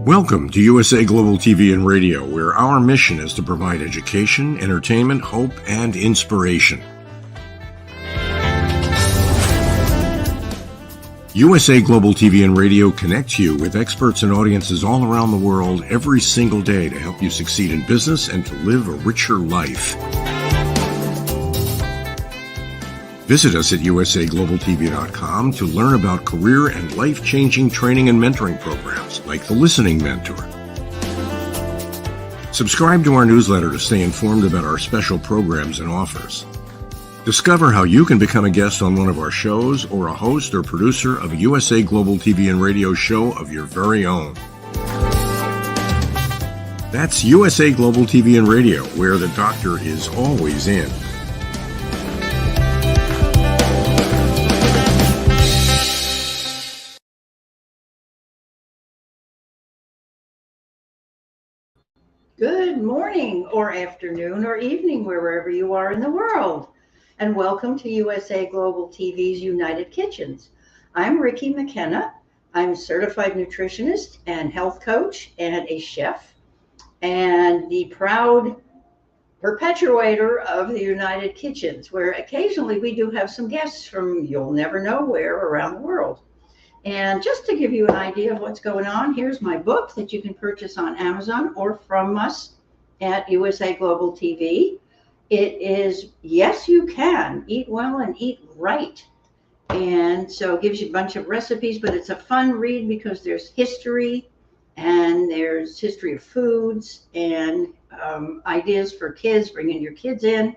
Welcome to USA Global TV and Radio, where our mission is to provide education, entertainment, hope, and inspiration. USA Global TV and Radio connects you with experts and audiences all around the world every single day to help you succeed in business and to live a richer life. Visit us at usaglobaltv.com to learn about career and life-changing training and mentoring programs like the Listening Mentor. Subscribe to our newsletter to stay informed about our special programs and offers. Discover how you can become a guest on one of our shows or a host or producer of a USA Global TV and Radio show of your very own. That's USA Global TV and Radio, where the doctor is always in. Good morning or afternoon or evening, wherever you are in the world. And welcome to USA Global TV's United Kitchens. I'm Ricki Mckenna. I'm a certified nutritionist and health coach and a chef and the proud perpetuator of the United Kitchens, where occasionally we do have some guests from you'll never know where around the world. And just to give you an idea of what's going on, here's my book that you can purchase on Amazon or from us at USA Global TV. It is Yes You Can, Eat Well and Eat Right. And so it gives you a bunch of recipes, but it's a fun read because there's history and there's history of foods and ideas for kids, bringing your kids in,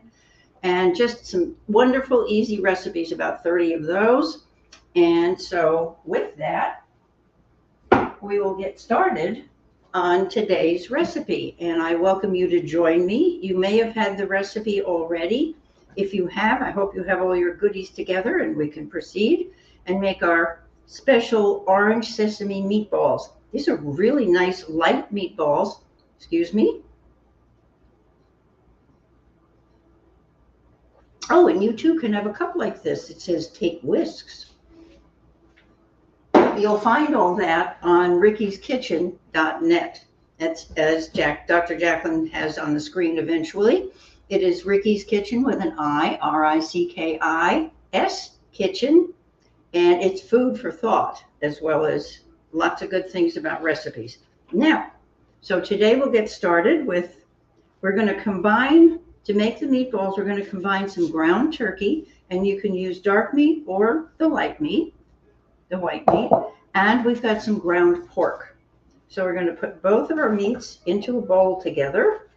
and just some wonderful, easy recipes, about 30 of those. And so with that, we will get started on today's recipe. And I welcome you to join me. You may have had the recipe already. If you have, I hope you have all your goodies together and we can proceed and make our special orange sesame meatballs. These are really nice light meatballs. Excuse me. Oh, and you too can have a cup like this. It says take whisks. You'll find all that on rickiskitchen.net. That's as Dr. Jacqueline has on the screen eventually. It is Ricki's Kitchen with an I, RICKI'S, kitchen. And it's food for thought, as well as lots of good things about recipes. Now, so today we'll get started with, we're going to combine, to make the meatballs, we're going to combine some ground turkey, and you can use dark meat or the light meat, the white meat, and we've got some ground pork. So we're going to put both of our meats into a bowl together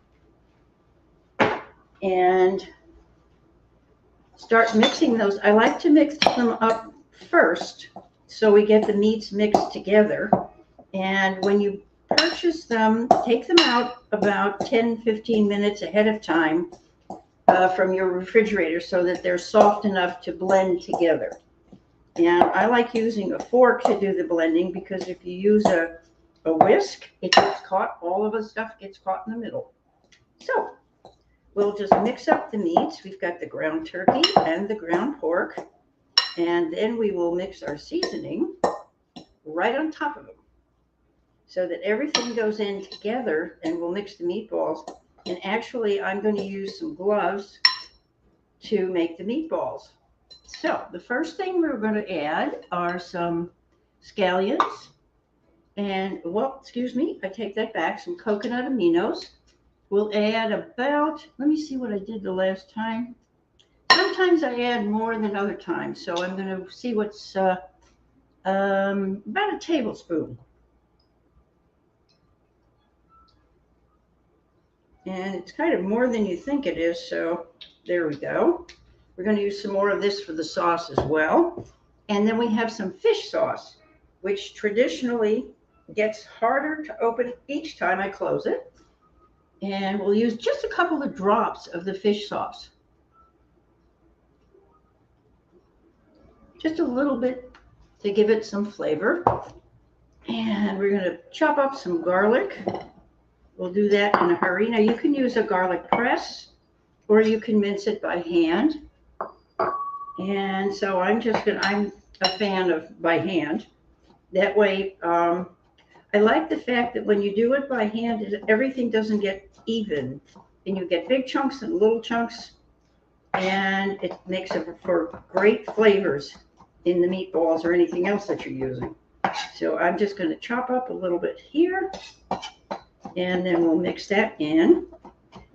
and start mixing those. I like to mix them up first so we get the meats mixed together. And when you purchase them, take them out about 10-15 minutes ahead of time from your refrigerator so that they're soft enough to blend together. And I like using a fork to do the blending because if you use a whisk, it gets caught, all of the stuff gets caught in the middle. So we'll just mix up the meats. We've got the ground turkey and the ground pork, and then we will mix our seasoning right on top of them so that everything goes in together, and we'll mix the meatballs. And actually, I'm going to use some gloves to make the meatballs. So the first thing we're going to add are some scallions and, well, excuse me, I take that back, some coconut aminos. We'll add about, let me see what I did the last time. Sometimes I add more than other times, so I'm going to see what's about a tablespoon. And it's kind of more than you think it is, so there we go. We're going to use some more of this for the sauce as well. And then we have some fish sauce, which traditionally gets harder to open each time I close it. And we'll use just a couple of drops of the fish sauce. Just a little bit to give it some flavor. And we're going to chop up some garlic. We'll do that in a hurry. Now you can use a garlic press or you can mince it by hand. And so I'm a fan of by hand. That way, I like the fact that when you do it by hand, everything doesn't get even, and you get big chunks and little chunks, and it makes it for great flavors in the meatballs or anything else that you're using. So I'm just going to chop up a little bit here, and then we'll mix that in.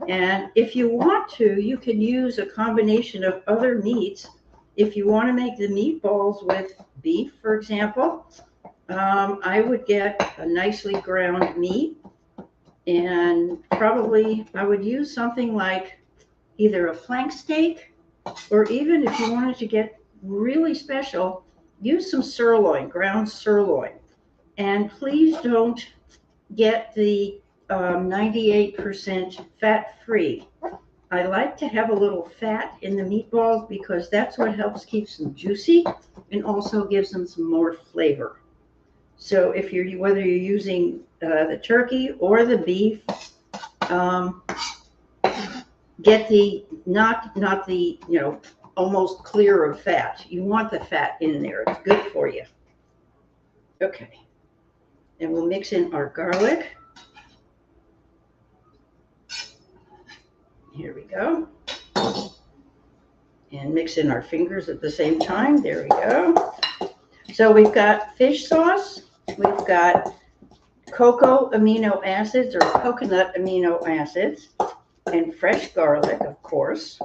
And if you want to, you can use a combination of other meats. If you want to make the meatballs with beef, for example, I would get a nicely ground meat, and probably I would use something like either a flank steak, or even if you wanted to get really special, use some sirloin, ground sirloin. And please don't get the 98% fat-free. I like to have a little fat in the meatballs because that's what helps keep them juicy and also gives them some more flavor. So if you're, whether you're using the turkey or the beef, get the not the almost clear of fat. You want the fat in there. It's good for you. Okay, and we'll mix in our garlic. Here we go. And mix in our fingers at the same time. There we go. So we've got fish sauce. We've got cocoa amino acids or coconut amino acids, and fresh garlic, of course.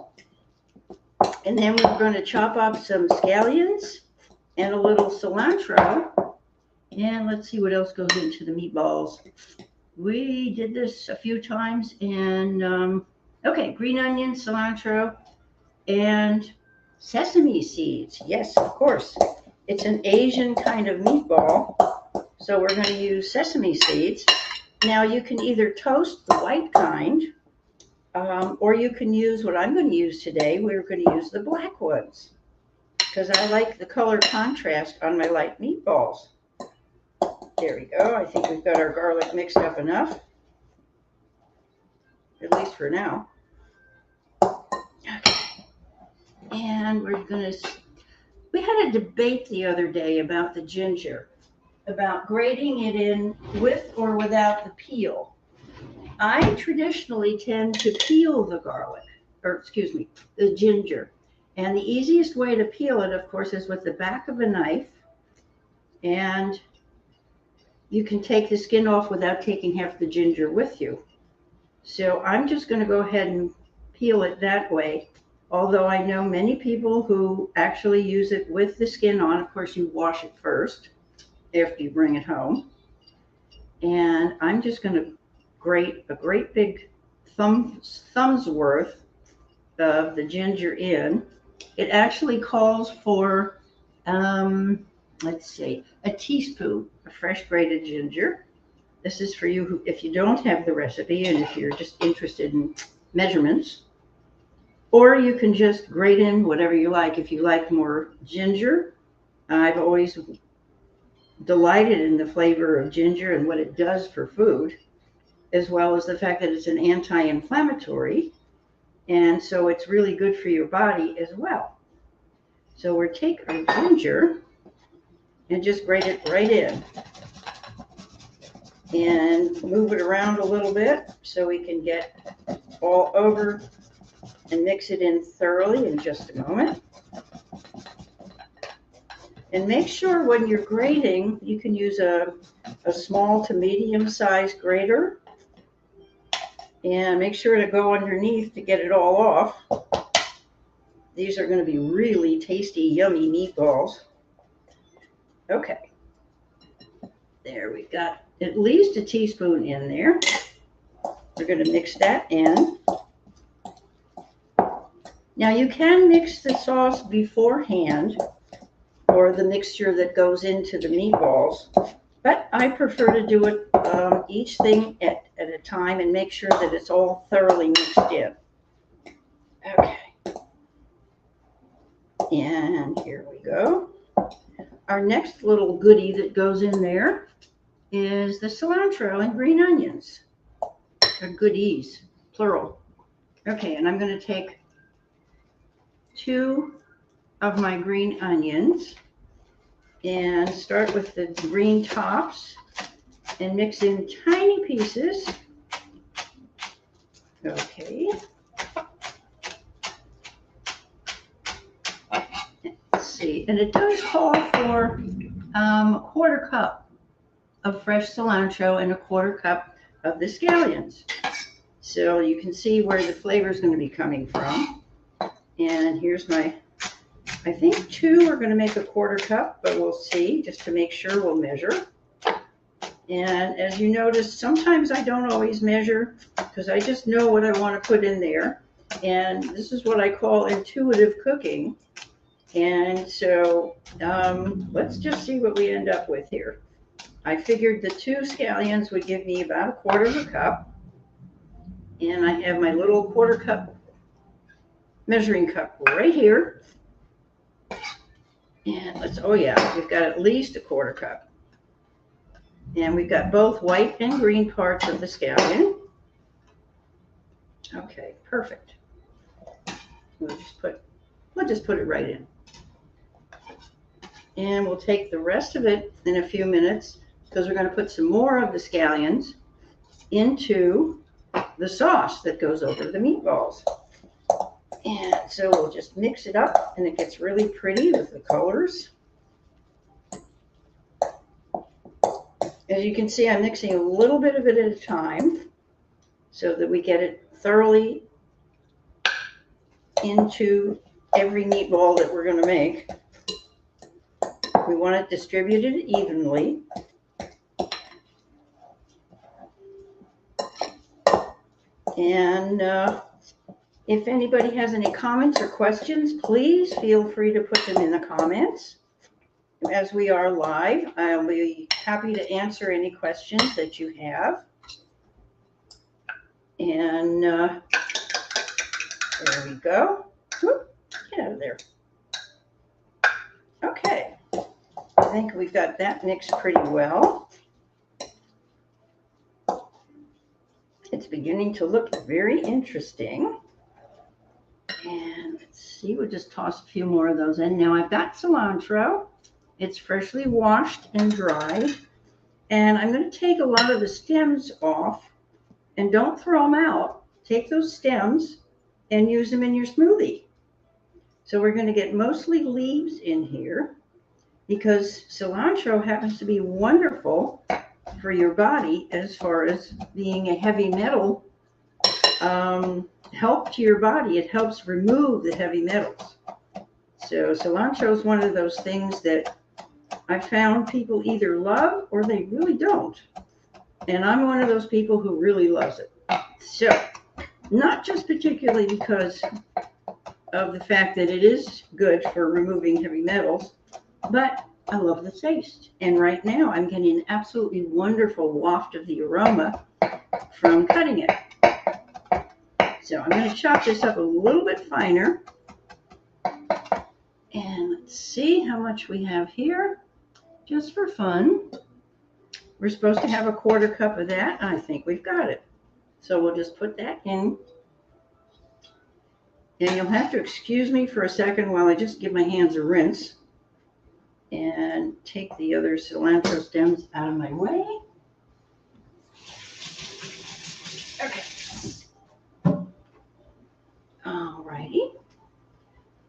And then we're going to chop up some scallions and a little cilantro. And let's see what else goes into the meatballs. We did this a few times. And okay, green onion, cilantro, and sesame seeds. Yes, of course. It's an Asian kind of meatball, so we're going to use sesame seeds. Now you can either toast the white kind, or you can use what I'm going to use today. We're going to use the black ones because I like the color contrast on my light meatballs. There we go. I think we've got our garlic mixed up enough, at least for now. Okay. And we're going to, we had a debate the other day about the ginger, about grating it in with or without the peel. I traditionally tend to peel the garlic, or excuse me, the ginger. And the easiest way to peel it, of course, is with the back of a knife. And you can take the skin off without taking half the ginger with you. So I'm just going to go ahead and peel it that way. Although I know many people who actually use it with the skin on. Of course, you wash it first after you bring it home. And I'm just going to grate a great big thumb's worth of the ginger in. It actually calls for, let's see, a teaspoon of fresh grated ginger. This is for you who, if you don't have the recipe and if you're just interested in measurements. Or you can just grate in whatever you like. If you like more ginger, I've always delighted in the flavor of ginger and what it does for food, as well as the fact that it's an anti-inflammatory. And so it's really good for your body as well. So we'll take our ginger and just grate it right in. And move it around a little bit so we can get all over and mix it in thoroughly in just a moment. And make sure when you're grating, you can use a small to medium sized grater. And make sure to go underneath to get it all off. These are going to be really tasty, yummy meatballs. Okay. There, we've got at least a teaspoon in there. We're going to mix that in. Now you can mix the sauce beforehand, or the mixture that goes into the meatballs, but I prefer to do it each thing at a time and make sure that it's all thoroughly mixed in. Okay. And here we go. Our next little goodie that goes in there is the cilantro and green onions. Or goodies, plural. Okay, and I'm going to take 2 of my green onions and start with the green tops and mix in tiny pieces. Okay. Let's see, and it does call for a quarter cup of fresh cilantro and a quarter cup of the scallions. So you can see where the flavor is going to be coming from. And here's my, I think 2 are going to make a quarter cup, but we'll see, just to make sure we'll measure. And as you notice, sometimes I don't always measure because I just know what I want to put in there. And this is what I call intuitive cooking. And so let's just see what we end up with here. I figured the 2 scallions would give me about a quarter of a cup. And I have my little quarter cup measuring cup right here. And let's, oh yeah, we've got at least a quarter cup. And we've got both white and green parts of the scallion. Okay, perfect. We'll just put it right in. And we'll take the rest of it in a few minutes because we're going to put some more of the scallions into the sauce that goes over the meatballs. And so we'll just mix it up and it gets really pretty with the colors. As you can see, I'm mixing a little bit of it at a time so that we get it thoroughly into every meatball that we're going to make. We want it distributed evenly. And if anybody has any comments or questions, please feel free to put them in the comments. As we are live, I'll be happy to answer any questions that you have. And there we go. Whoop, get out of there. Okay, I think we've got that mixed pretty well. It's beginning to look very interesting. And let's see, we'll just toss a few more of those in. Now I've got cilantro. It's freshly washed and dried. And I'm going to take a lot of the stems off, and don't throw them out. Take those stems and use them in your smoothie. So we're going to get mostly leaves in here because cilantro happens to be wonderful for your body as far as being a heavy metal help to your body. It helps remove the heavy metals. So cilantro is one of those things that I found people either love or they really don't. And I'm one of those people who really loves it. So not just particularly because of the fact that it is good for removing heavy metals, but I love the taste. And right now I'm getting an absolutely wonderful waft of the aroma from cutting it. So I'm going to chop this up a little bit finer. And let's see how much we have here, just for fun. We're supposed to have a quarter cup of that. I think we've got it. So we'll just put that in. And you'll have to excuse me for a second while I just give my hands a rinse and take the other cilantro stems out of my way. Okay. Alrighty.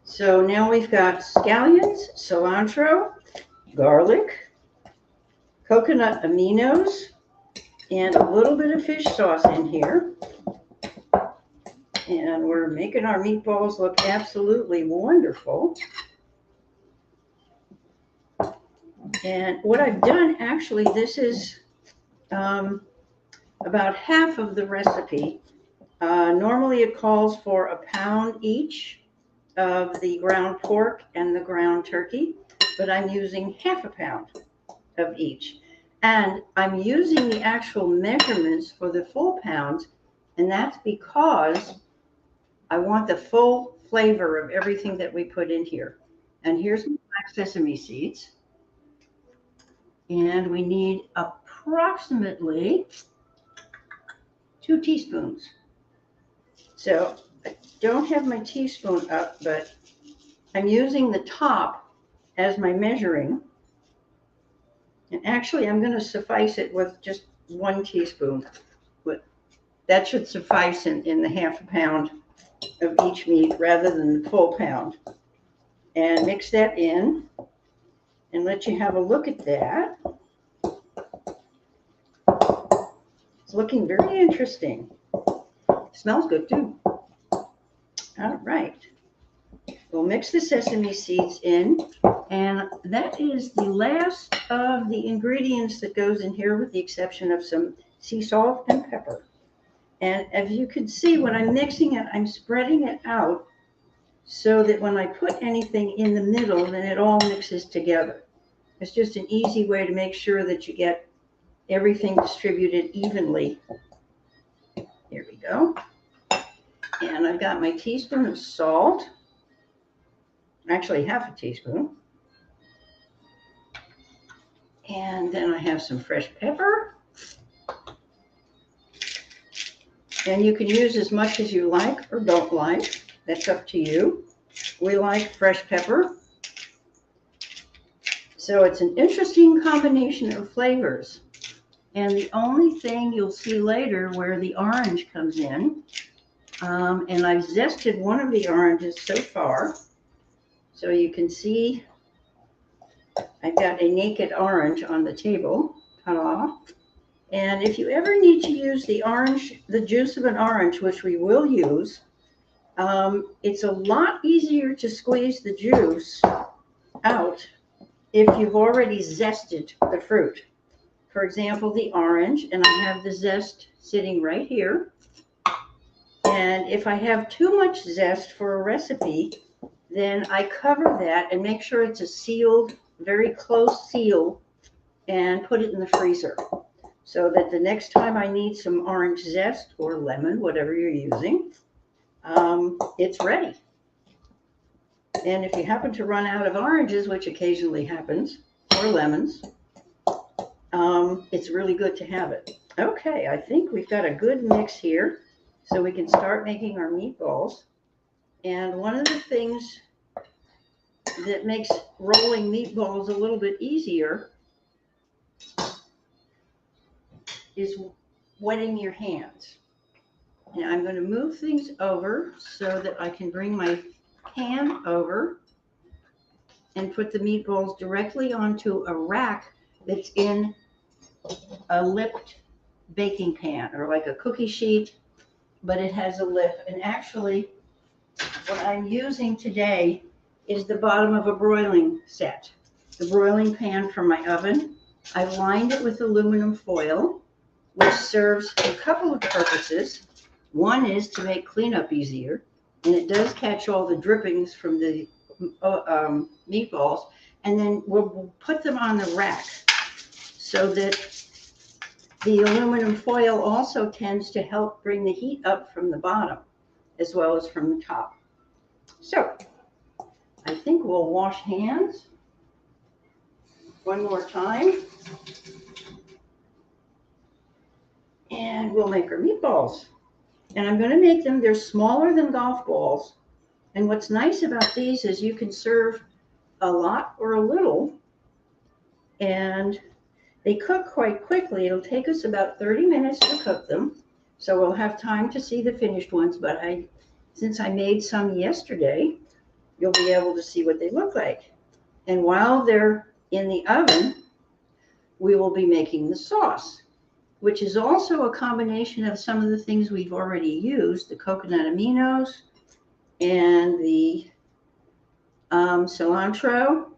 So now we've got scallions, cilantro, garlic, coconut aminos, and a little bit of fish sauce in here. And we're making our meatballs look absolutely wonderful. And what I've done, actually, this is about half of the recipe. Normally it calls for a pound each of the ground pork and the ground turkey, but I'm using half a pound of each. And I'm using the actual measurements for the full pounds, and that's because I want the full flavor of everything that we put in here. And here's my black sesame seeds. And we need approximately 2 teaspoons. So I don't have my teaspoon up, but I'm using the top as my measuring. And actually, I'm going to suffice it with just 1 teaspoon. But that should suffice in the half a pound of each meat rather than the full pound. And mix that in and let you have a look at that. It's looking very interesting. Smells good too. All right. We'll mix the sesame seeds in, and that is the last of the ingredients that goes in here, with the exception of some sea salt and pepper. And as you can see, when I'm mixing it, I'm spreading it out so that when I put anything in the middle, then it all mixes together. It's just an easy way to make sure that you get everything distributed evenly. Here we go. And I've got my teaspoon of salt. Actually, half a teaspoon. And then I have some fresh pepper. And you can use as much as you like or don't like. That's up to you. We like fresh pepper. So it's an interesting combination of flavors. And the only thing you'll see later where the orange comes in, and I've zested one of the oranges so far. So you can see I've got a naked orange on the table. Ta-da. And if you ever need to use the orange, the juice of an orange, which we will use, it's a lot easier to squeeze the juice out if you've already zested the fruit. For example, the orange, and I have the zest sitting right here. And if I have too much zest for a recipe, then I cover that and make sure it's a sealed, very close seal, and put it in the freezer so that the next time I need some orange zest or lemon, whatever you're using, it's ready. And if you happen to run out of oranges, which occasionally happens, or lemons, it's really good to have it. Okay, I think we've got a good mix here, so we can start making our meatballs. And one of the things that makes rolling meatballs a little bit easier is wetting your hands. Now I'm going to move things over so that I can bring my pan over and put the meatballs directly onto a rack that's in a lipped baking pan, or like a cookie sheet, but it has a lip. And actually, what I'm using today is the bottom of a broiling set, the broiling pan from my oven. I've lined it with aluminum foil, which serves a couple of purposes. One is to make cleanup easier, and it does catch all the drippings from the meatballs. And then we'll put them on the rack so that the aluminum foil also tends to help bring the heat up from the bottom as well as from the top. So I think we'll wash hands one more time, and we'll make our meatballs. And I'm going to make them, they're smaller than golf balls. And what's nice about these is you can serve a lot or a little, and they cook quite quickly. It'll take us about 30 minutes to cook them, so we'll have time to see the finished ones. But since I made some yesterday, you'll be able to see what they look like. And while they're in the oven, we will be making the sauce, which is also a combination of some of the things we've already used, the coconut aminos and the cilantro.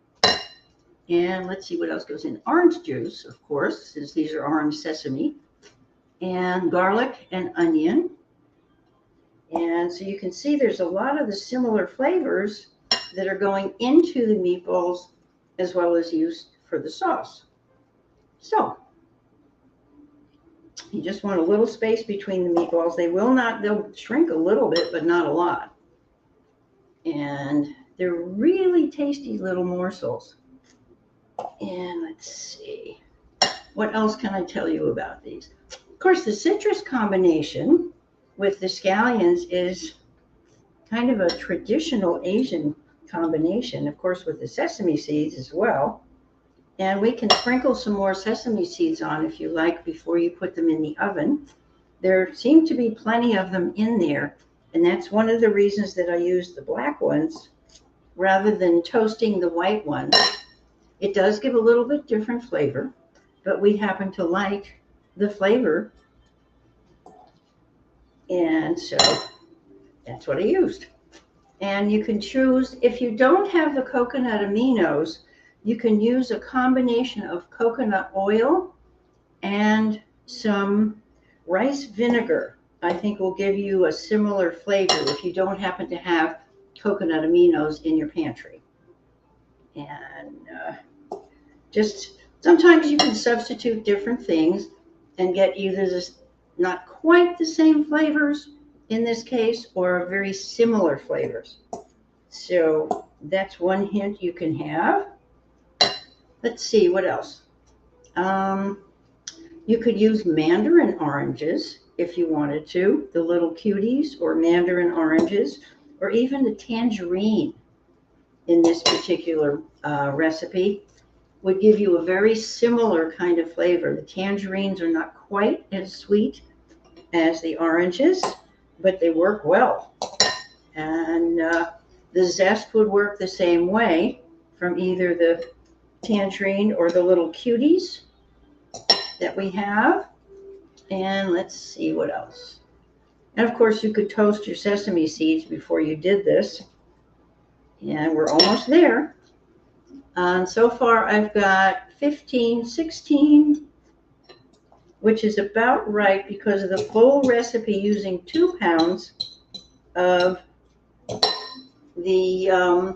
And let's see what else goes in. Orange juice, of course, since these are orange sesame, and garlic and onion. And so you can see there's a lot of the similar flavors that are going into the meatballs as well as used for the sauce. So you just want a little space between the meatballs. They'll shrink a little bit, but not a lot. And they're really tasty little morsels. And let's see, what else can I tell you about these? Of course, the citrus combination with the scallions is kind of a traditional Asian combination, of course, with the sesame seeds as well. And we can sprinkle some more sesame seeds on if you like before you put them in the oven. There seem to be plenty of them in there, and that's one of the reasons that I use the black ones rather than toasting the white ones. It does give a little bit different flavor, but we happen to like the flavor, and so that's what I used. And you can choose, if you don't have the coconut aminos, you can use a combination of coconut oil and some rice vinegar. I think will give you a similar flavor if you don't happen to have coconut aminos in your pantry. And just sometimes you can substitute different things and get either this not quite the same flavors in this case or very similar flavors. So that's one hint you can have. Let's see, what else? You could use mandarin oranges if you wanted to, the little cuties, or mandarin oranges, or even the tangerine in this particular recipe would give you a very similar kind of flavor. The tangerines are not quite as sweet as the oranges, but they work well. And the zest would work the same way from either the tangerine or the little cuties that we have. And let's see what else. And of course you could toast your sesame seeds before you did this. And we're almost there. And so far I've got 15, 16, which is about right because of the full recipe using 2 pounds of the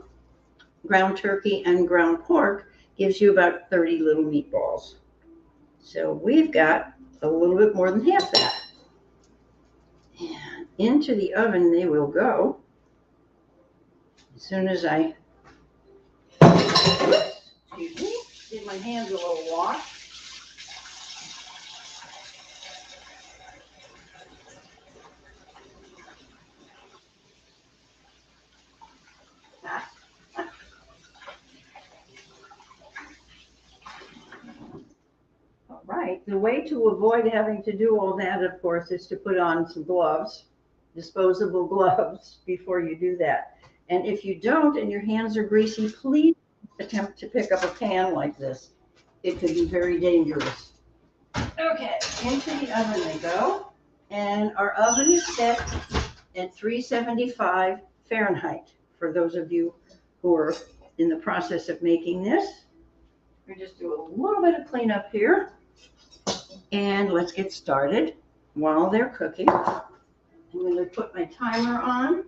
ground turkey and ground pork gives you about 30 little meatballs. So we've got a little bit more than half that. And into the oven they will go as soon as I, excuse me, did my hands a little wash. Right. The way to avoid having to do all that, of course, is to put on some gloves, disposable gloves, before you do that. And if you don't and your hands are greasy, please attempt to pick up a pan like this. It could be very dangerous. Okay, into the oven they go. And our oven is set at 375 Fahrenheit for those of you who are in the process of making this. We'll just do a little bit of cleanup here. And let's get started while they're cooking. I'm going to put my timer on.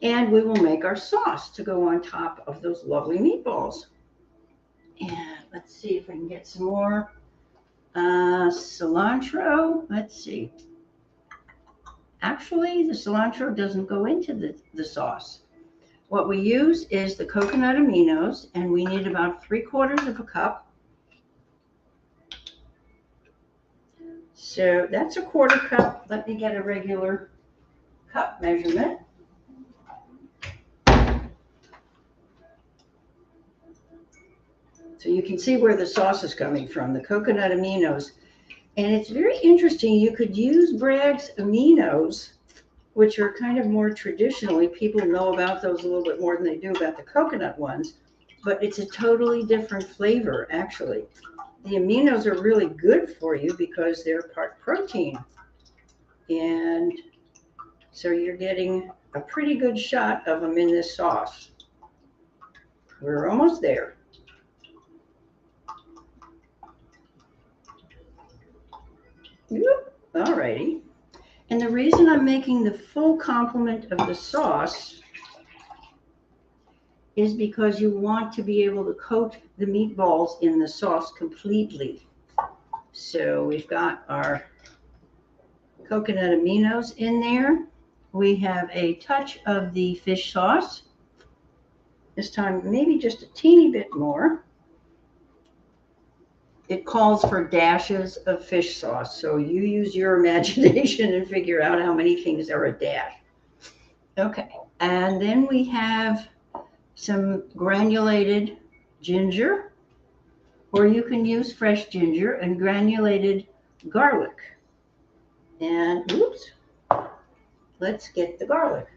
And we will make our sauce to go on top of those lovely meatballs. And let's see if I can get some more cilantro. Let's see. Actually, the cilantro doesn't go into the sauce. What we use is the coconut aminos, and we need about 3/4 of a cup. So that's a 1/4 cup. Let me get a regular cup measurement. So you can see where the sauce is coming from, the coconut aminos. And it's very interesting. You could use Bragg's aminos, which are kind of more traditionally, people know about those a little bit more than they do about the coconut ones, but it's a totally different flavor, actually. The aminos are really good for you because they're part protein. And so you're getting a pretty good shot of them in this sauce. We're almost there. All righty. And the reason I'm making the full complement of the sauce is because you want to be able to coat the meatballs in the sauce completely. So we've got our coconut aminos in there. We have a touch of the fish sauce. This time, maybe just a teeny bit more. It calls for dashes of fish sauce, so you use your imagination and figure out how many things are a dash. Okay, and then we have some granulated ginger, or you can use fresh ginger and granulated garlic. And oops, let's get the garlic.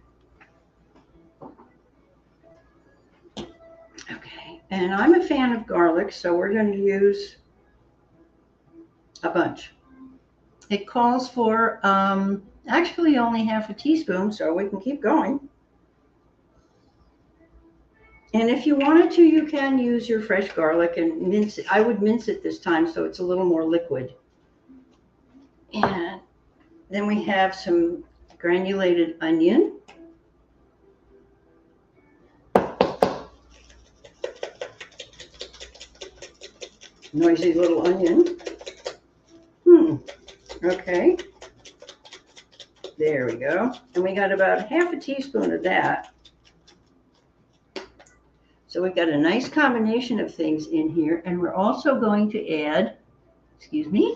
Okay, and I'm a fan of garlic, so we're going to use a bunch. It calls for actually only half a teaspoon, so we can keep going. And if you wanted to, you can use your fresh garlic and mince it. I would mince it this time so it's a little more liquid. And then we have some granulated onion. Noisy little onion. Okay. There we go. And we got about half a teaspoon of that. So we've got a nice combination of things in here. And we're also going to add, excuse me.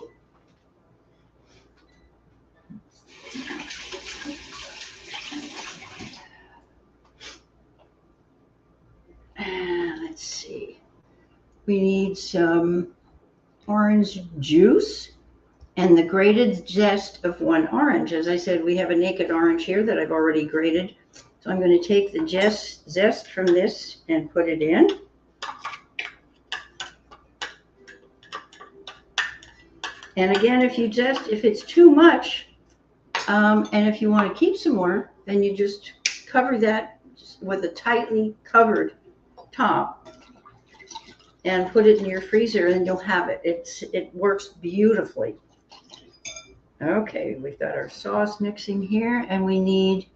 Let's see. We need some orange juice and the grated zest of 1 orange. As I said, we have a naked orange here that I've already grated. So I'm going to take the zest from this and put it in. And again, if it's too much, and if you want to keep some more, then you just cover that with a tightly covered top and put it in your freezer, and you'll have it. It works beautifully. Okay, we've got our sauce mixing here, and we need,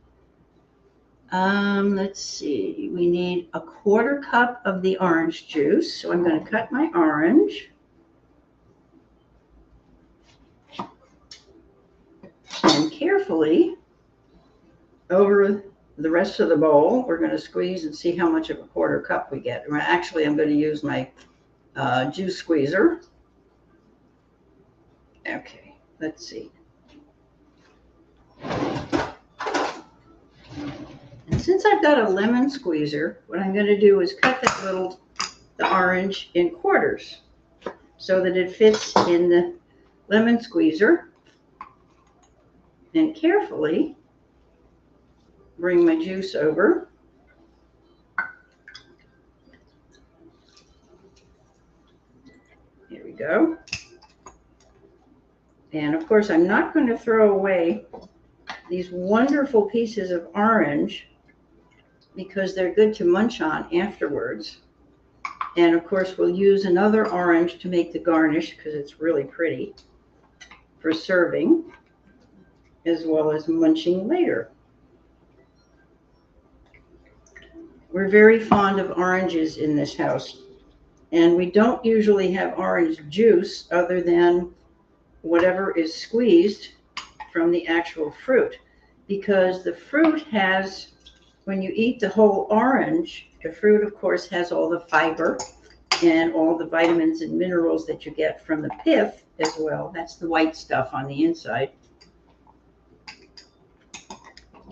let's see, we need a 1/4 cup of the orange juice. So I'm going to cut my orange. And carefully, over the rest of the bowl, we're going to squeeze and see how much of a 1/4 cup we get. Actually, I'm going to use my juice squeezer. Okay, let's see. And since I've got a lemon squeezer, what I'm going to do is cut the orange in quarters so that it fits in the lemon squeezer. And carefully bring my juice over. Here we go. And of course, I'm not going to throw away these wonderful pieces of orange because they're good to munch on afterwards. And of course, we'll use another orange to make the garnish because it's really pretty for serving, as well as munching later. We're very fond of oranges in this house, and we don't usually have orange juice other than whatever is squeezed from the actual fruit, because the fruit has, when you eat the whole orange, the fruit of course has all the fiber and all the vitamins and minerals that you get from the pith as well. That's the white stuff on the inside.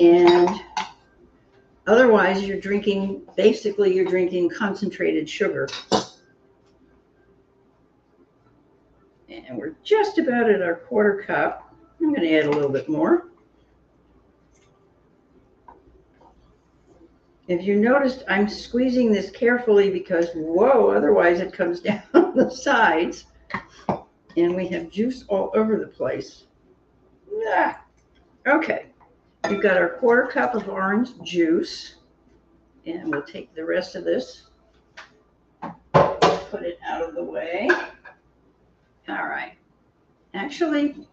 And otherwise you're drinking concentrated sugar. And we're just about at our 1/4 cup. I'm going to add a little bit more. If you noticed, I'm squeezing this carefully because, whoa, otherwise it comes down the sides. And we have juice all over the place. Ah, okay. We've got our 1/4 cup of orange juice, and we'll take the rest of this, put it out of the way. All right. Actually,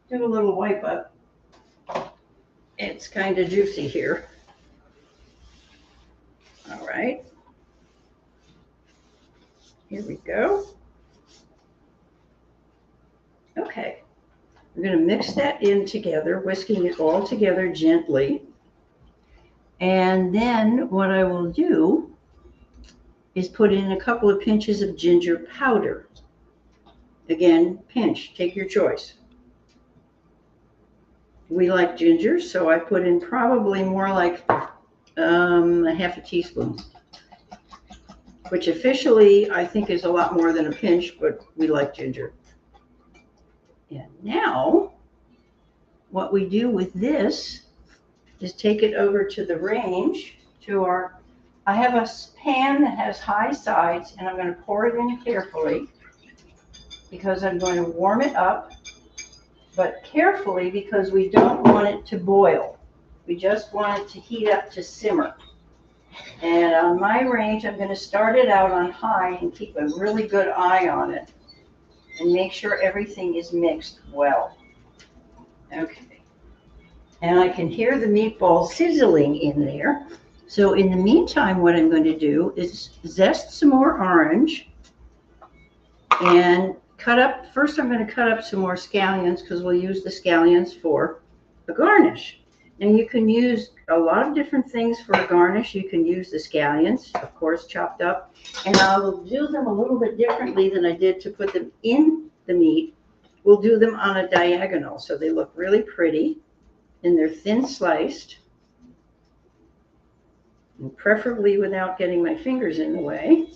do a little wipe up. It's kind of juicy here. All right. Here we go. Okay. We're going to mix that in together, whisking it all together gently. And then what I will do is put in a couple of pinches of ginger powder. Again, pinch, take your choice. We like ginger, so I put in probably more like a half a teaspoon. which officially I think is a lot more than a pinch, but we like ginger. And now what we do with this is take it over to the range to I have a pan that has high sides, and I'm going to pour it in carefully because I'm going to warm it up, but carefully because we don't want it to boil. We just want it to heat up to simmer. And on my range, I'm going to start it out on high and keep a really good eye on it and make sure everything is mixed well. Okay. And I can hear the meatballs sizzling in there. So in the meantime, what I'm going to do is zest some more orange and first I'm going to cut up some more scallions because we'll use the scallions for a garnish. And you can use a lot of different things for a garnish. You can use the scallions, of course, chopped up. And I'll do them a little bit differently than I did to put them in the meat. We'll do them on a diagonal so they look really pretty and they're thin sliced. And preferably without getting my fingers in the way.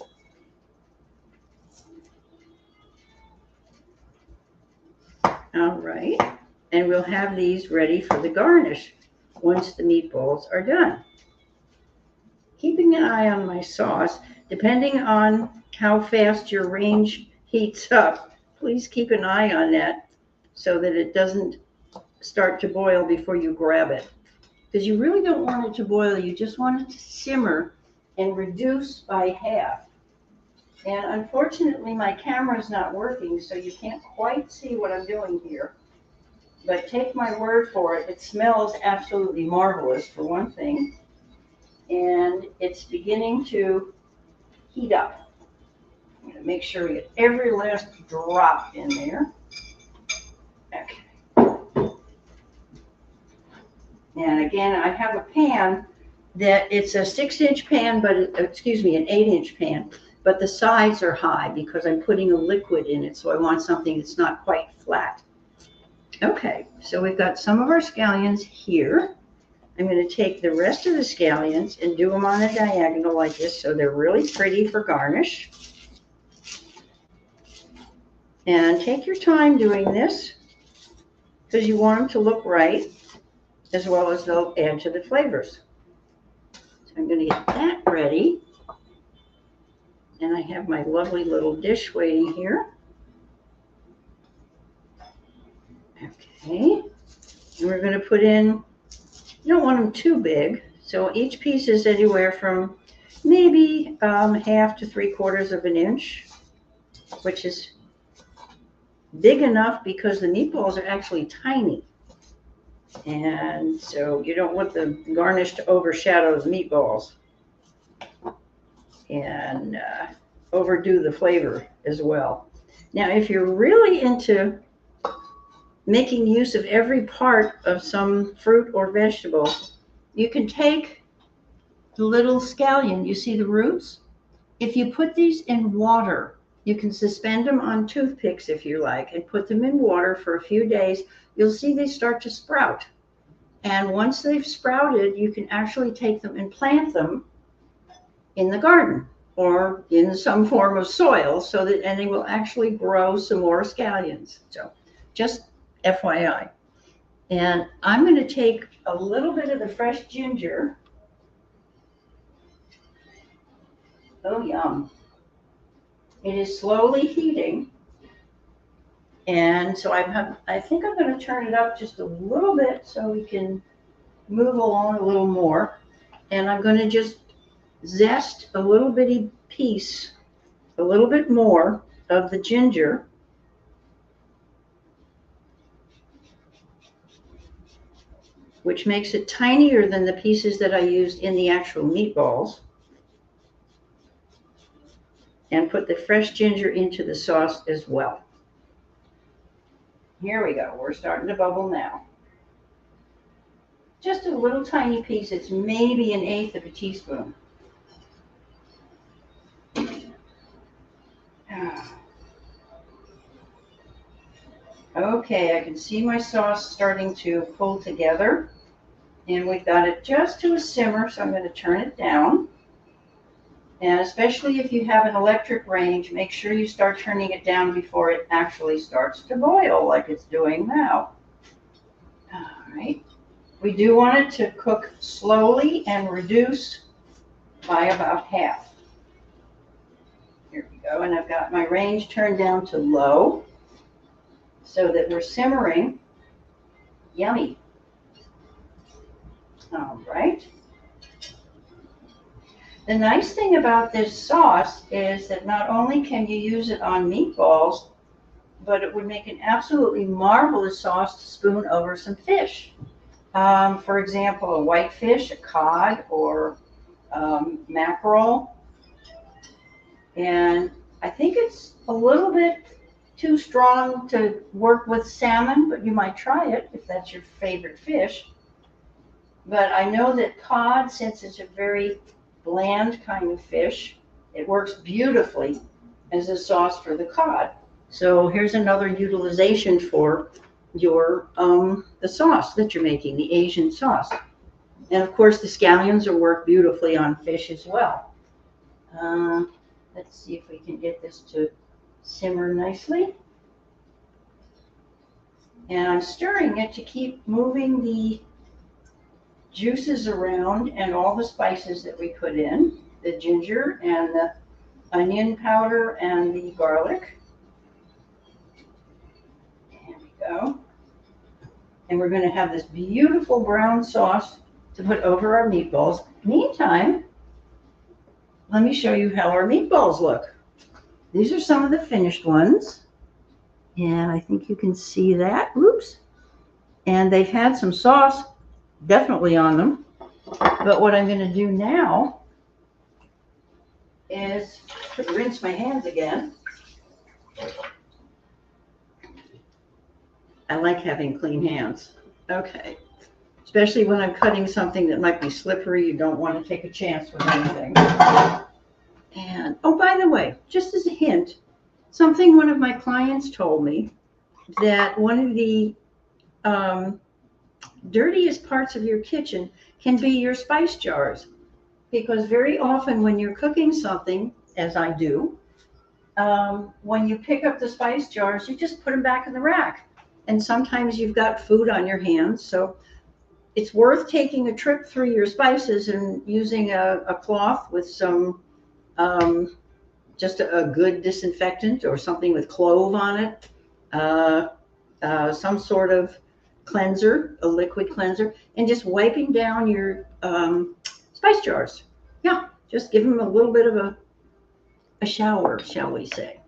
All right. And we'll have these ready for the garnish once the meatballs are done. Keeping an eye on my sauce, depending on how fast your range heats up, please keep an eye on that so that it doesn't start to boil before you grab it. Because you really don't want it to boil, you just want it to simmer and reduce by half. And unfortunately, my camera is not working, so you can't quite see what I'm doing here. But take my word for it, it smells absolutely marvelous, for one thing. And it's beginning to heat up. I'm going to make sure we get every last drop in there. Okay. And again, I have a pan that it's a 6-inch pan, but excuse me, an 8-inch pan, but the sides are high because I'm putting a liquid in it. So I want something that's not quite flat. Okay, so we've got some of our scallions here. I'm going to take the rest of the scallions and do them on a diagonal like this so they're really pretty for garnish. And take your time doing this because you want them to look right, as well as they'll add to the flavors. So I'm going to get that ready. And I have my lovely little dish waiting here. Okay. And we're going to put in, you don't want them too big. So each piece is anywhere from maybe 1/2 to 3/4 of an inch, which is big enough because the meatballs are actually tiny. And so you don't want the garnish to overshadow the meatballs and overdo the flavor as well. Now, if you're really into making use of every part of some fruit or vegetable, you can take the little scallion, you see the roots? If you put these in water, you can suspend them on toothpicks if you like and put them in water for a few days. You'll see they start to sprout. And once they've sprouted, you can actually take them and plant them in the garden or in some form of soil and they will actually grow some more scallions. So just FYI. And I'm going to take a little bit of the fresh ginger. Oh, yum. It is slowly heating. And so I think I'm going to turn it up just a little bit so we can move along a little more. And I'm going to just zest a little bitty piece, a little bit more of the ginger. Which makes it tinier than the pieces that I used in the actual meatballs. And put the fresh ginger into the sauce as well. Here we go. We're starting to bubble now. Just a little tiny piece. It's maybe 1/8 of a teaspoon. Okay, I can see my sauce starting to pull together. And we've got it just to a simmer, so I'm going to turn it down. And especially if you have an electric range, make sure you start turning it down before it actually starts to boil like it's doing now. All right. We do want it to cook slowly and reduce by about half. Here we go. And I've got my range turned down to low so that we're simmering. Yummy. All right. The nice thing about this sauce is that not only can you use it on meatballs, but it would make an absolutely marvelous sauce to spoon over some fish. For example, a whitefish, a cod, or mackerel. And I think it's a little bit too strong to work with salmon, but you might try it if that's your favorite fish. But I know that cod, since it's a very bland kind of fish, it works beautifully as a sauce for the cod. So here's another utilization for your the sauce that you're making, the Asian sauce. And of course the scallions will work beautifully on fish as well. Let's see if we can get this to simmer nicely. And I'm stirring it to keep moving the juices around and all the spices that we put in, the ginger and the onion powder and the garlic. There we go. And we're going to have this beautiful brown sauce to put over our meatballs. Meantime, let me show you how our meatballs look. These are some of the finished ones. And I think you can see that. Oops. And they've had some sauce definitely on them. But what I'm going to do now is rinse my hands again. I like having clean hands. Okay. Especially when I'm cutting something that might be slippery. You don't want to take a chance with anything. And, oh, by the way, just as a hint, something one of my clients told me, that one of the dirtiest parts of your kitchen can be your spice jars. Because very often when you're cooking something, as I do, when you pick up the spice jars, you just put them back in the rack. And sometimes you've got food on your hands. So it's worth taking a trip through your spices and using a cloth with some, just a good disinfectant or something with clove on it. Some sort of cleanser, a liquid cleanser, and just wiping down your spice jars. Yeah, just give them a little bit of a shower, shall we say.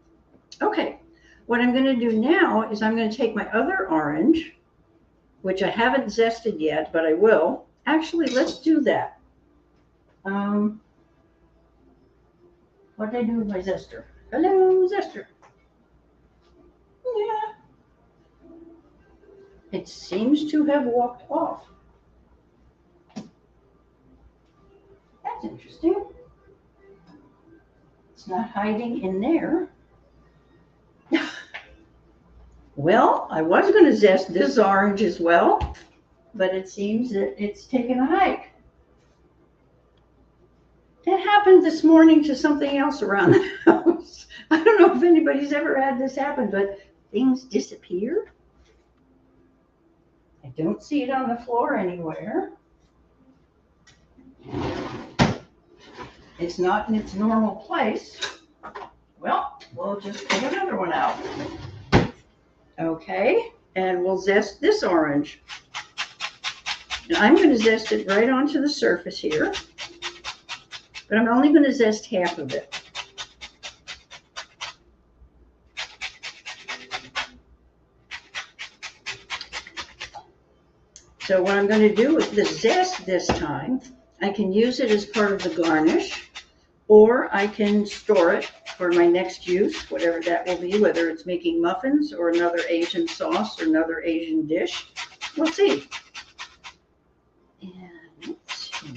Okay, what I'm going to do now is I'm going to take my other orange, which I haven't zested yet, but I will. Actually, let's do that. What did I do with my zester? Hello, zester. Yeah. It seems to have walked off. That's interesting. It's not hiding in there. Well, I was going to zest this orange as well, but it seems that it's taken a hike. That happened this morning to something else around the house. I don't know if anybody's ever had this happen, but things disappear. I don't see it on the floor anywhere. It's not in its normal place. Well, we'll just put another one out. Okay, and we'll zest this orange. Now I'm going to zest it right onto the surface here, but I'm only going to zest half of it. So what I'm going to do with the zest this time, I can use it as part of the garnish, or I can store it for my next use, whatever that will be, whether it's making muffins or another Asian sauce or another Asian dish. We'll see. And let's see.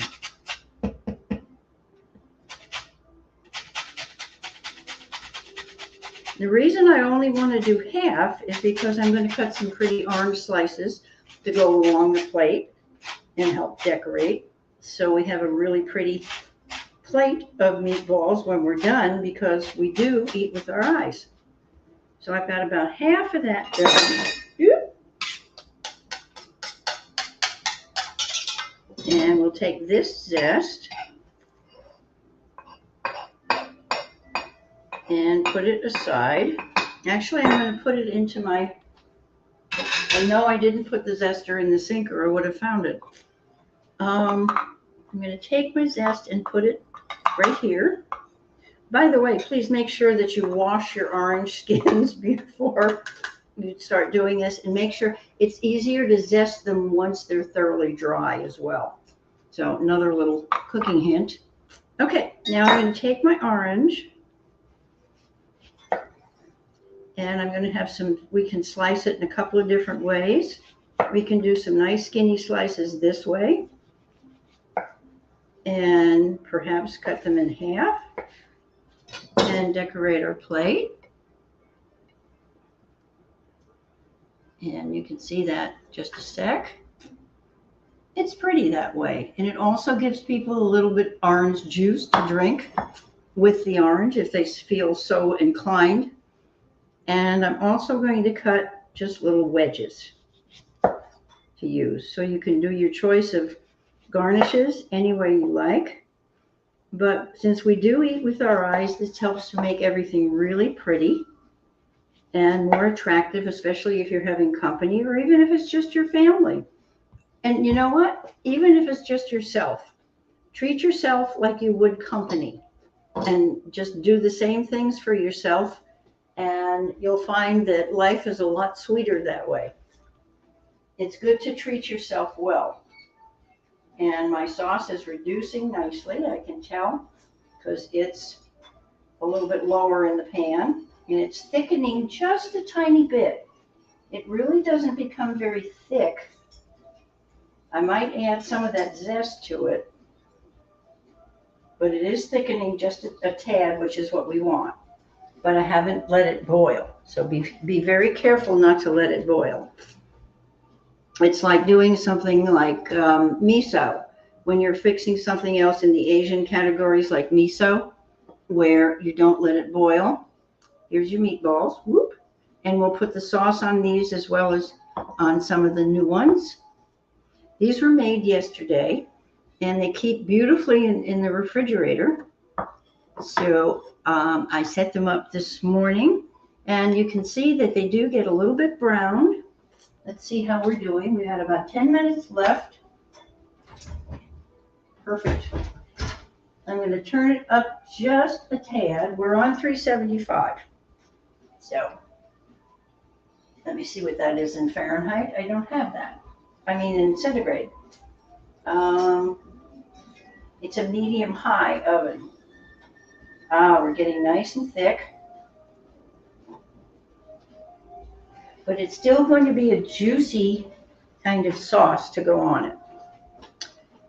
The reason I only want to do half is because I'm going to cut some pretty orange slices to go along the plate and help decorate. So we have a really pretty plate of meatballs when we're done, because we do eat with our eyes. So I've got about half of that done. And we'll take this zest and put it aside. Actually, I'm going to put it into my, and no, I didn't put the zester in the sink or I would have found it. I'm going to take my zest and put it right here. By the way, please make sure that you wash your orange skins before you start doing this, and make sure it's easier to zest them once they're thoroughly dry as well. So another little cooking hint. Okay, now I'm going to take my orange and I'm going to have some, we can slice it in a couple of different ways. We can do some nice skinny slices this way and perhaps cut them in half and decorate our plate. And you can see that just a sec. It's pretty that way. And it also gives people a little bit orange juice to drink with the orange if they feel so inclined. And I'm also going to cut just little wedges to use. So you can do your choice of garnishes any way you like. But since we do eat with our eyes, this helps to make everything really pretty and more attractive, especially if you're having company or even if it's just your family. And you know what? Even if it's just yourself, treat yourself like you would company and just do the same things for yourself. And you'll find that life is a lot sweeter that way. It's good to treat yourself well. And my sauce is reducing nicely, I can tell, because it's a little bit lower in the pan. And it's thickening just a tiny bit. It really doesn't become very thick. I might add some of that zest to it, but it is thickening just a tad, which is what we want. But I haven't let it boil. So be very careful not to let it boil. It's like doing something like miso. When you're fixing something else in the Asian categories like miso, where you don't let it boil. Here's your meatballs. Whoop. And we'll put the sauce on these as well as on some of the new ones. These were made yesterday, and they keep beautifully in the refrigerator. So I set them up this morning, and you can see that they do get a little bit browned. Let's see how we're doing. We had about 10 minutes left. Perfect. I'm going to turn it up just a tad. We're on 375. So let me see what that is in Fahrenheit. I don't have that. I mean in centigrade. It's a medium-high oven. We're getting nice and thick. But it's still going to be a juicy kind of sauce to go on it.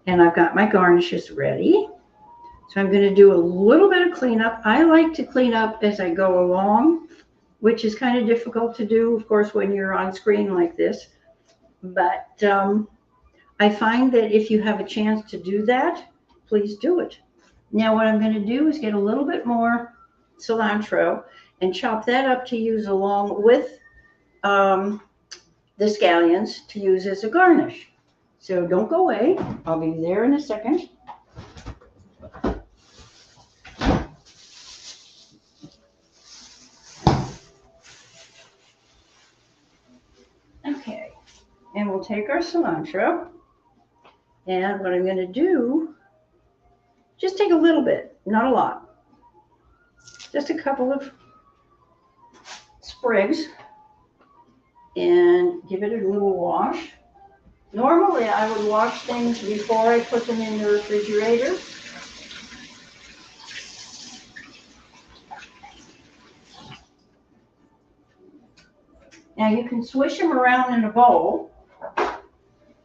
And I've got my garnishes ready. So I'm going to do a little bit of cleanup. I like to clean up as I go along, which is kind of difficult to do, of course, when you're on screen like this. But I find that if you have a chance to do that, please do it. Now what I'm going to do is get a little bit more cilantro and chop that up to use along with the scallions to use as a garnish. So don't go away. I'll be there in a second. Okay, and we'll take our cilantro, and what I'm going to do, just take a little bit, not a lot, just a couple of sprigs, and give it a little wash. Normally I would wash things before I put them in the refrigerator. Now you can swish them around in a bowl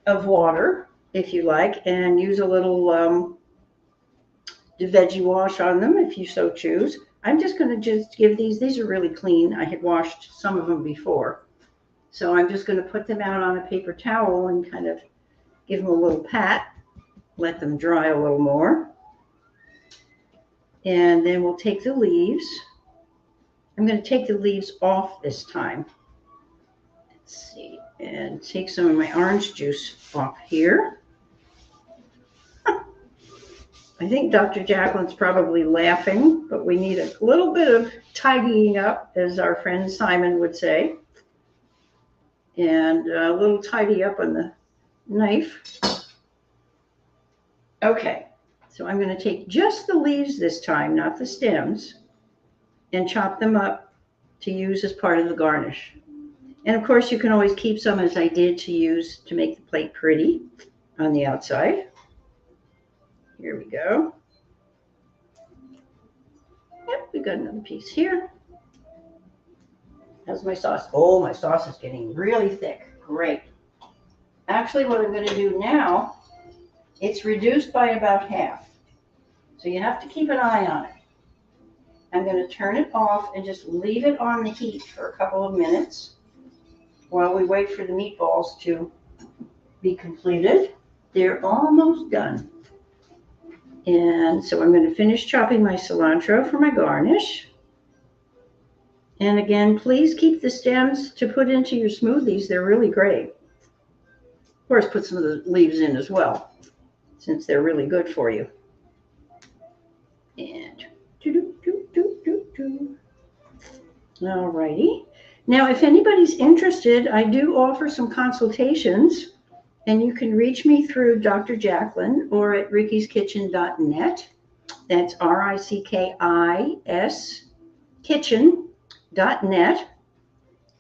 of water if you like, and use a little veggie wash on them if you so choose. I'm just going to just give these are really clean. I had washed some of them before. So I'm just going to put them out on a paper towel and kind of give them a little pat, let them dry a little more. And then we'll take the leaves. I'm going to take the leaves off this time. Let's see. And take some of my orange juice off here. I think Dr. Jacqueline's probably laughing, but we need a little bit of tidying up, as our friend Simon would say. And a little tidy up on the knife. Okay, so I'm going to take just the leaves this time, not the stems, and chop them up to use as part of the garnish. And of course, you can always keep some, as I did, to use to make the plate pretty on the outside. Here we go. Yep, we got another piece here. How's my sauce? Oh, my sauce is getting really thick. Great. Actually, what I'm going to do now, it's reduced by about half. So you have to keep an eye on it. I'm going to turn it off and just leave it on the heat for a couple of minutes while we wait for the meatballs to be completed. They're almost done. And so I'm going to finish chopping my cilantro for my garnish. And again, please keep the stems to put into your smoothies. They're really great. Of course, put some of the leaves in as well, since they're really good for you. And all righty. Now, if anybody's interested, I do offer some consultations, and you can reach me through Dr. Jacqueline or at rickiskitchen.net. That's RICKI'S kitchen.net.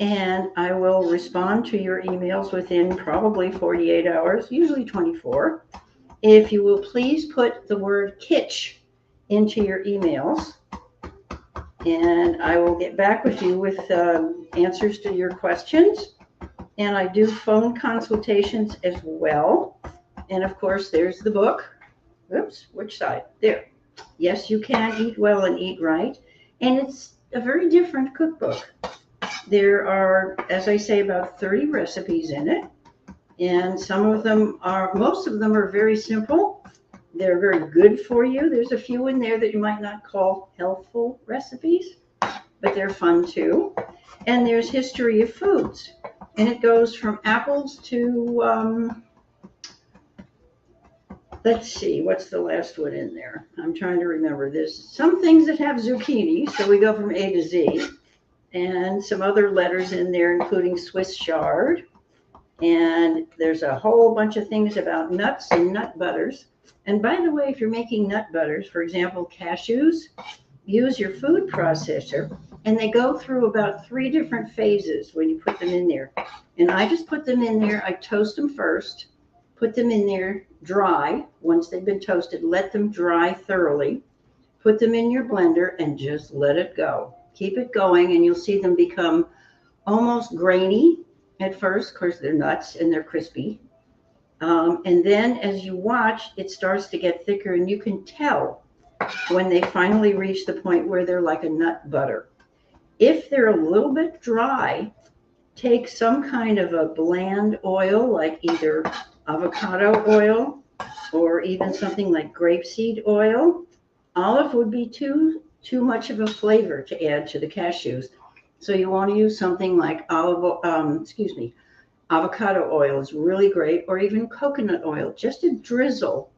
And I will respond to your emails within probably 48 hours, usually 24. If you will please put the word kitsch into your emails, and I will get back with you with answers to your questions. And I do phone consultations as well. And of course, there's the book. Oops, which side? There. Yes, you can eat well and eat right. And it's a very different cookbook. There are, as I say, about 30 recipes in it. And most of them are very simple. They're very good for you. There's a few in there that you might not call healthful recipes, but they're fun too. And there's history of foods. And it goes from apples to, let's see, what's the last one in there? I'm trying to remember. There's some things that have zucchini, so we go from A to Z. And some other letters in there, including Swiss chard. And there's a whole bunch of things about nuts and nut butters. And by the way, if you're making nut butters, for example, cashews, use your food processor, and they go through about 3 different phases when you put them in there. And I just put them in there. I toast them first, put them in there dry. Once they've been toasted, let them dry thoroughly. Put them in your blender and just let it go. Keep it going, and you'll see them become almost grainy at first. Of course, they're nuts and they're crispy. And then as you watch, it starts to get thicker, and you can tell when they finally reach the point where they're like a nut butter. If they're a little bit dry, take some kind of a bland oil, like either avocado oil or even something like grapeseed oil. Olive would be too much of a flavor to add to the cashews. So you want to use something like avocado oil is really great, or even coconut oil, just a drizzle,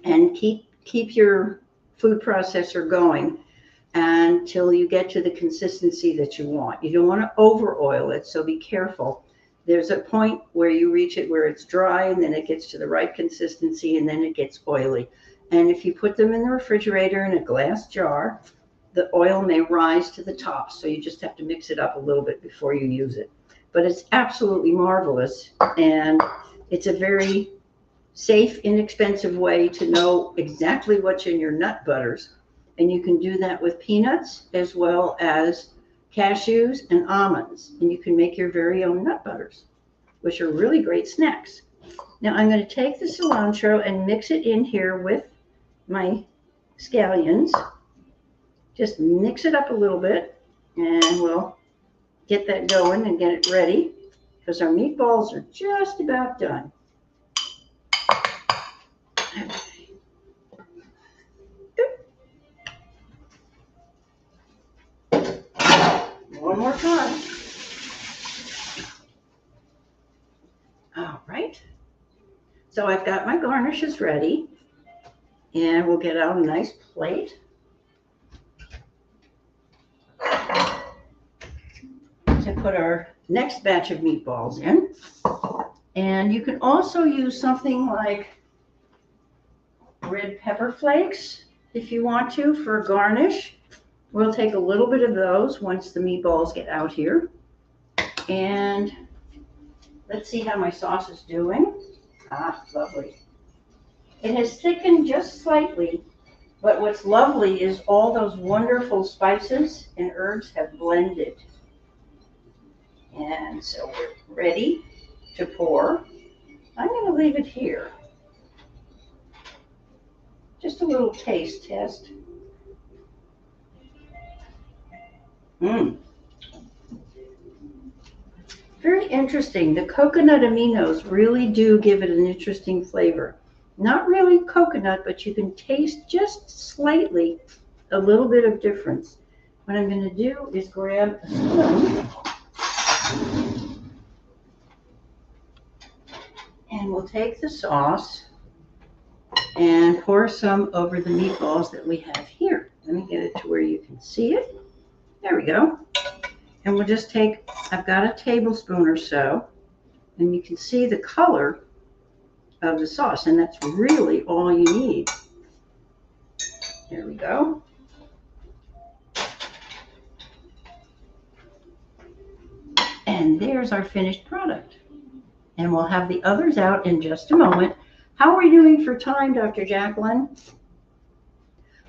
and keep your food processor going until you get to the consistency that you want. You don't want to over oil it, so be careful. There's a point where you reach it where it's dry, and then it gets to the right consistency, and then it gets oily. And if you put them in the refrigerator in a glass jar, the oil may rise to the top, so you just have to mix it up a little bit before you use it. But it's absolutely marvelous, and it's a very safe, inexpensive way to know exactly what's in your nut butters. And you can do that with peanuts as well as cashews and almonds. And you can make your very own nut butters, which are really great snacks. Now I'm going to take the cilantro and mix it in here with my scallions. Just mix it up a little bit, and we'll get that going and get it ready, because our meatballs are just about done. Okay. more time. All right. So I've got my garnishes ready, and we'll get out a nice plate. To put our next batch of meatballs in. And you can also use something like Red Pepper Flakes if you want to for a garnish. We'll take a little bit of those once the meatballs get out here. And let's see how my sauce is doing. Ah, lovely. It has thickened just slightly, but what's lovely is all those wonderful spices and herbs have blended. And so we're ready to pour. I'm going to leave it here. Just a little taste test. Very interesting. The coconut aminos really do give it an interesting flavor. Not really coconut, but you can taste just slightly a little bit of difference. What I'm going to do is grab a spoon. And we'll take the sauce and pour some over the meatballs that we have here. Let me get it to where you can see it. There we go. And we'll just take, I've got a tablespoon or so, and you can see the color of the sauce, and that's really all you need. There we go. And there's our finished product. And we'll have the others out in just a moment. How are we doing for time, Dr. Jacqueline?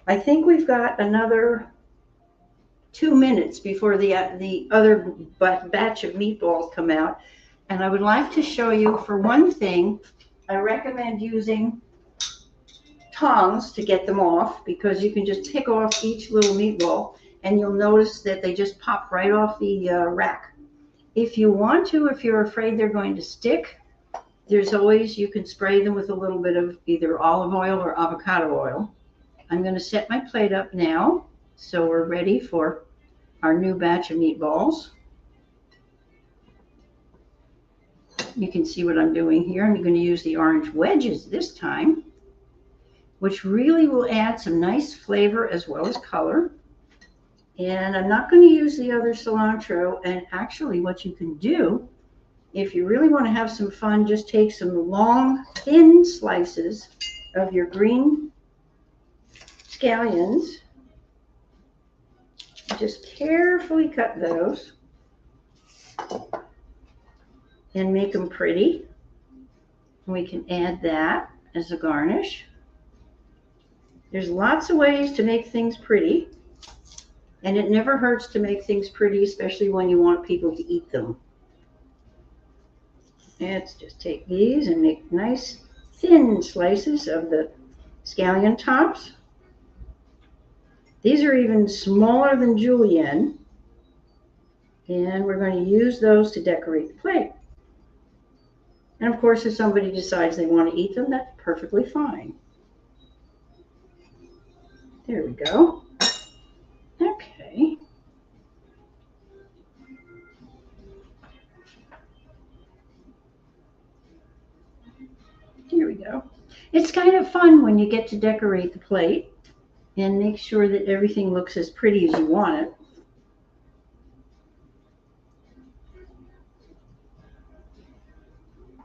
I think we've got another 2 minutes before the other batch of meatballs come out. And I would like to show you, for one thing, I recommend using tongs to get them off, because you can just pick off each little meatball and you'll notice that they just pop right off the rack. If you want to, if you're afraid they're going to stick, there's always, you can spray them with a little bit of either olive oil or avocado oil. I'm going to set my plate up now, so we're ready for our new batch of meatballs. You can see what I'm doing here. I'm going to use the orange wedges this time, which really will add some nice flavor as well as color. And I'm not going to use the other cilantro. And actually what you can do, if you really want to have some fun, just take some long, thin slices of your green scallions. Just carefully cut those and make them pretty. We can add that as a garnish. There's lots of ways to make things pretty, and it never hurts to make things pretty, especially when you want people to eat them. Let's just take these and make nice thin slices of the scallion tops. These are even smaller than julienne, and we're going to use those to decorate the plate. And of course, if somebody decides they want to eat them, that's perfectly fine. There we go. Okay. Here we go. It's kind of fun when you get to decorate the plate and make sure that everything looks as pretty as you want it.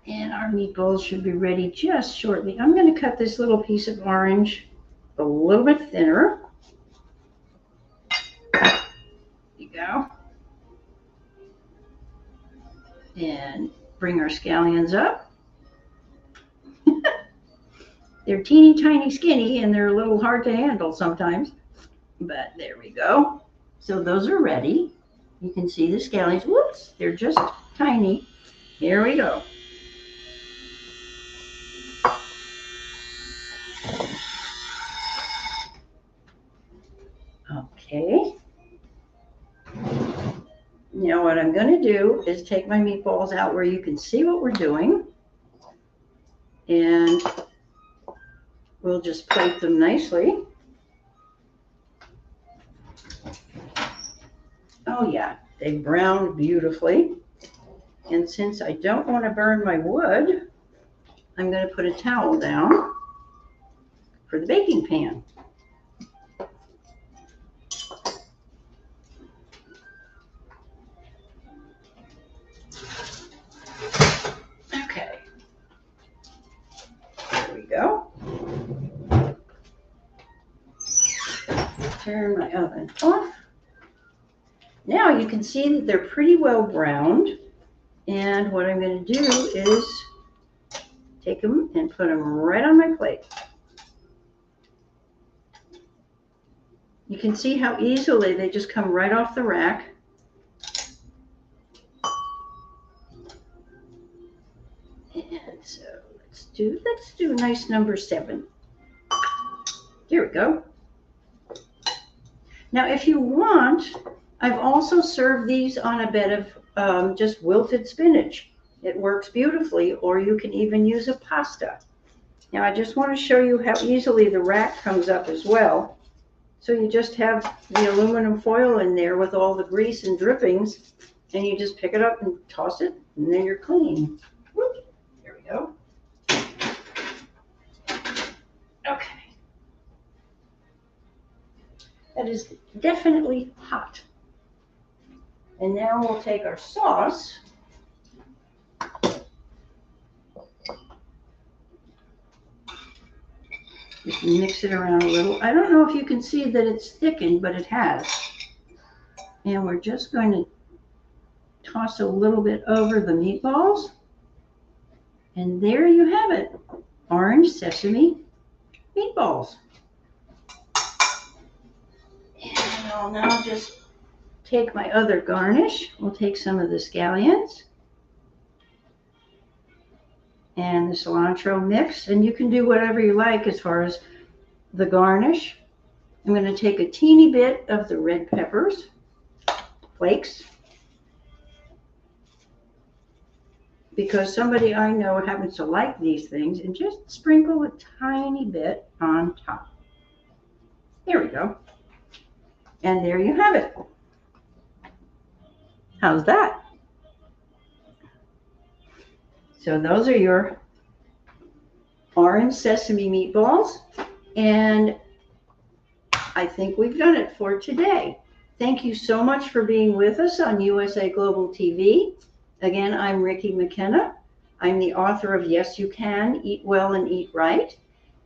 And our meatballs should be ready just shortly. I'm going to cut this little piece of orange a little bit thinner. There you go. And bring our scallions up. They're teeny tiny skinny and they're a little hard to handle sometimes, but there we go. So those are ready. You can see the scallions. Whoops, they're just tiny. Here we go. Okay. Now what I'm going to do is take my meatballs out where you can see what we're doing, and we'll just plate them nicely. Oh yeah, They browned beautifully. And since I don't want to burn my wood, I'm going to put a towel down for the baking pan. Okay. There we go. Turn my oven off. Now you can see that they're pretty well browned. And what I'm going to do is take them and put them right on my plate. You can see how easily they just come right off the rack. And so let's do nice number 7. Here we go. Now if you want, I've also served these on a bed of just wilted spinach. It works beautifully, or you can even use a pasta. Now I just want to show you how easily the rack comes up as well. So you just have the aluminum foil in there with all the grease and drippings, and you just pick it up and toss it, and then you're clean. Whoop, there we go. Okay. That is definitely hot. And now we'll take our sauce. Just mix it around a little. I don't know if you can see that it's thickened, but it has. And we're just going to toss a little bit over the meatballs. And there you have it. Orange sesame meatballs. And I'll now just take my other garnish. We'll take some of the scallions and the cilantro mix, and you can do whatever you like as far as the garnish. I'm going to take a teeny bit of the red peppers flakes, because somebody I know happens to like these things, and just sprinkle a tiny bit on top. Here we go. And there you have it. How's that? So those are your orange sesame meatballs, and I think we've done it for today. Thank you so much for being with us on USA Global TV. Again, I'm Ricki Mckenna. I'm the author of Yes You Can, Eat Well and Eat Right,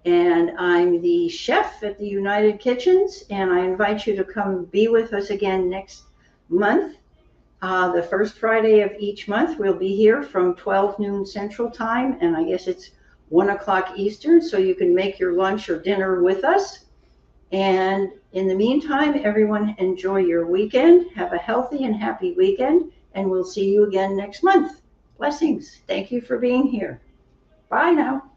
and I'm the chef at the United Kitchens, and I invite you to come be with us again next month. The first Friday of each month, we'll be here from 12 noon Central Time, and I guess it's 1 o'clock Eastern, so you can make your lunch or dinner with us. And in the meantime, everyone enjoy your weekend. Have a healthy and happy weekend, and we'll see you again next month. Blessings. Thank you for being here. Bye now.